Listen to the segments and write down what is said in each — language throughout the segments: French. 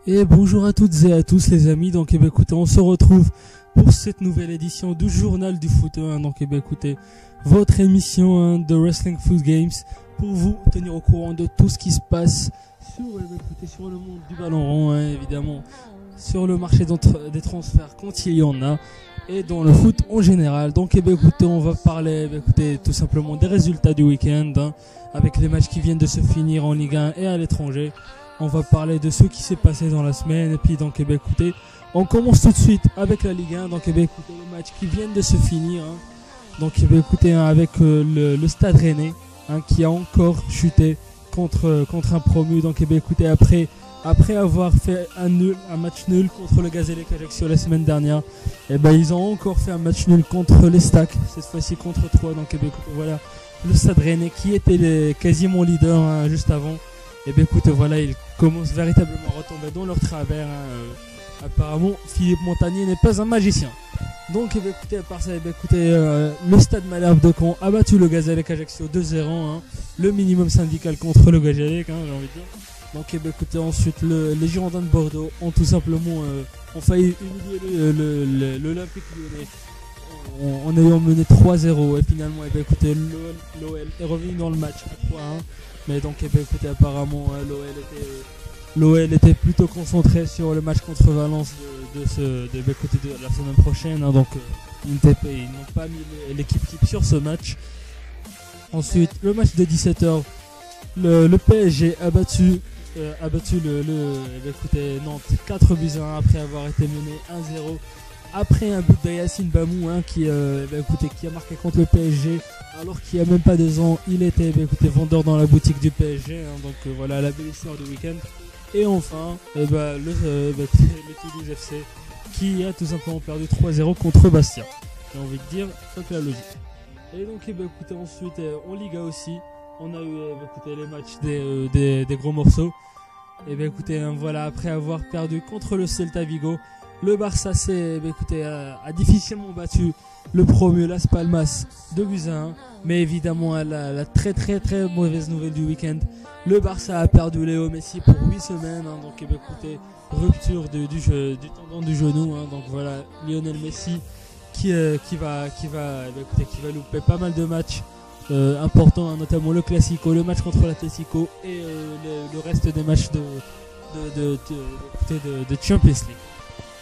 Et bonjour à toutes et à tous les amis, donc écoutez, on se retrouve pour cette nouvelle édition du Journal du Foot, donc écoutez, votre émission de Wrestling Foot Games pour vous tenir au courant de tout ce qui se passe sur le monde du ballon rond, évidemment, sur le marché des transferts quand il y en a, et dans le foot en général. Donc écoutez, on va parler tout simplement des résultats du week-end, avec les matchs qui viennent de se finir en Ligue 1 et à l'étranger. On va parler de ce qui s'est passé dans la semaine. Et puis donc écoutez, on commence tout de suite avec la Ligue 1. Donc écoutez, les matchs qui viennent de se finir. Donc écoutez, avec le Stade Rennais qui a encore chuté contre un promu. Donc écoutez, après avoir fait un match nul contre le Gazélec Ajaccio la semaine dernière, ils ont encore fait un match nul contre les Stacks, cette fois-ci contre 3. Donc écoutez, voilà, le Stade Rennais qui était quasiment leader juste avant. Écoutez, voilà, ils commencent véritablement à retomber dans leur travers. Apparemment, Philippe Montagnier n'est pas un magicien. Donc, écoutez, à part ça, le Stade Malherbe de Caen a battu le Gazélec Ajaccio 2-0. Le minimum syndical contre le Gazélec, j'ai envie de dire. Donc, écoutez, ensuite, les Girondins de Bordeaux ont tout simplement ont failli humilier l'Olympique Lyonnais en ayant mené 3-0. Et finalement, écoutez, l'OL est revenu dans le match à 3-1. Mais donc écoutez, apparemment l'OL était plutôt concentré sur le match contre Valence de la semaine prochaine, donc ils n'ont pas mis l'équipe type sur ce match. Ensuite, le match de 17h, le PSG a battu Nantes 4-1 après avoir été mené 1-0. Après un but de Yacine Bamou qui a marqué contre le PSG alors qu'il n'y a même pas 2 ans, il était vendeur dans la boutique du PSG, donc voilà la belle histoire du week-end. Et enfin le Toulouse FC qui a tout simplement perdu 3-0 contre Bastia. J'ai envie de dire, fuck la logique. Et donc ensuite en Liga aussi, on a eu les matchs des gros morceaux. Voilà, après avoir perdu contre le Celta Vigo, le Barça a difficilement battu le promu Las Palmas 2-1, mais évidemment la très très très mauvaise nouvelle du week-end, le Barça a perdu Léo Messi pour 8 semaines, donc rupture du tendon du genou, donc voilà, Lionel Messi qui va louper pas mal de matchs importants, notamment le Classico, le match contre l'Atlético et le reste des matchs de Champions League.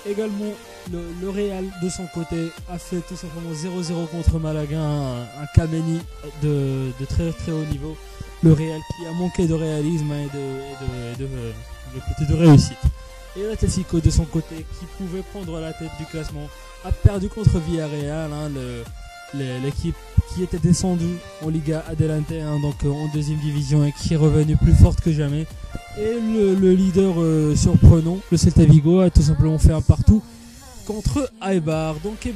Également, le Real de son côté a fait tout simplement 0-0 contre Malaga, un Kameni de très très haut niveau. Le Real qui a manqué de réalisme et de réussite. Et l'Atlético de son côté, qui pouvait prendre la tête du classement, a perdu contre Villarreal, l'équipe qui était descendue en Liga Adelante, donc en deuxième division, et qui est revenue plus forte que jamais. Et le leader surprenant, le Celta Vigo, a tout simplement fait un partout contre Eibar. Donc en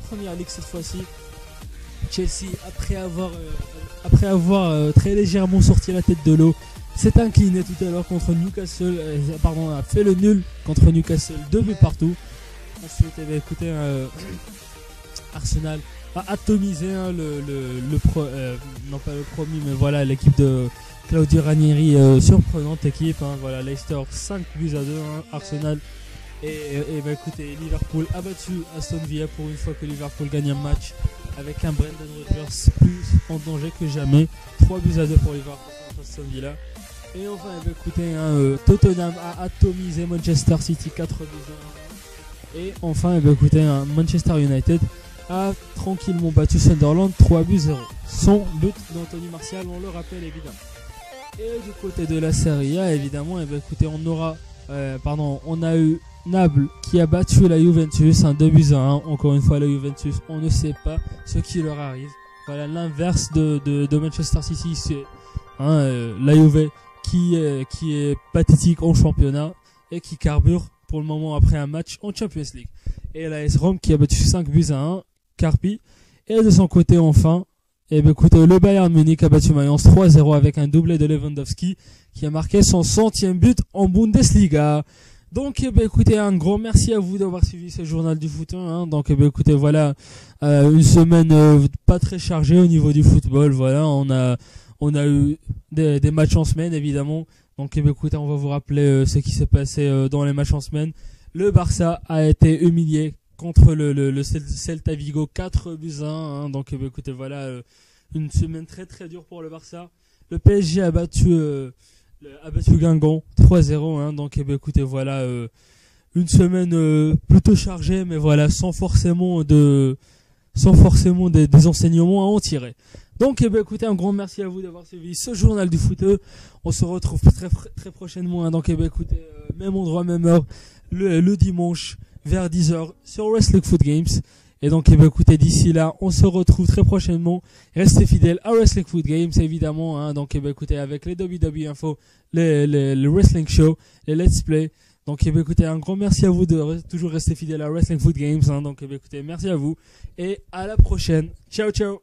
première ligue cette fois-ci, Chelsea, après avoir très légèrement sorti la tête de l'eau, s'est incliné tout à l'heure contre Newcastle, a fait le nul contre Newcastle, 2 buts partout. Ensuite, Arsenal a atomisé non pas le premier, mais voilà l'équipe de Claudio Ranieri, surprenante équipe, voilà, Leicester 5-2, Arsenal et Liverpool a battu Aston Villa pour une fois que Liverpool gagne un match avec un Brendan Rodgers plus en danger que jamais, 3-2 pour Liverpool contre Aston Villa. Et enfin Tottenham a atomisé Manchester City 4-2. Et enfin Manchester United a tranquillement battu Sunderland 3-0. Sans but d'Anthony Martial, on le rappelle évidemment. Et du côté de la Serie A, évidemment, on a eu Naples qui a battu la Juventus 2-1. Encore une fois, la Juventus, on ne sait pas ce qui leur arrive. Voilà, l'inverse de Manchester City, c'est la Juve qui est pathétique en championnat et qui carbure pour le moment après un match en Champions League. Et la AS Rome qui a battu 5-1, Carpi. Et de son côté, enfin, le Bayern Munich a battu Mayence 3-0 avec un doublé de Lewandowski qui a marqué son 100e but en Bundesliga. Donc un grand merci à vous d'avoir suivi ce journal du foot. Donc voilà, une semaine pas très chargée au niveau du football. Voilà, on a eu des matchs en semaine évidemment, Donc écoutez, on va vous rappeler ce qui s'est passé dans les matchs en semaine. Le Barça a été humilié contre le Celta Vigo 4-1. Hein. Donc écoutez, voilà une semaine très très dure pour le Barça. Le PSG a battu Guingamp 3-0. Hein. Donc écoutez, voilà une semaine plutôt chargée, mais voilà sans forcément des enseignements à en tirer. Donc écoutez, un grand merci à vous d'avoir suivi ce journal du foot. On se retrouve très très prochainement. Hein. Donc écoutez, même endroit, même heure, le dimanche vers 10h sur Wrestling Foot Games. Et donc écoutez, d'ici là, on se retrouve très prochainement. Restez fidèles à Wrestling Foot Games évidemment. Hein. Donc écoutez, avec les WWE Info, le Wrestling Show, les Let's Play. Donc écoutez, un grand merci à vous de toujours rester fidèles à Wrestling Foot Games. Hein. Donc écoutez, merci à vous et à la prochaine. Ciao ciao.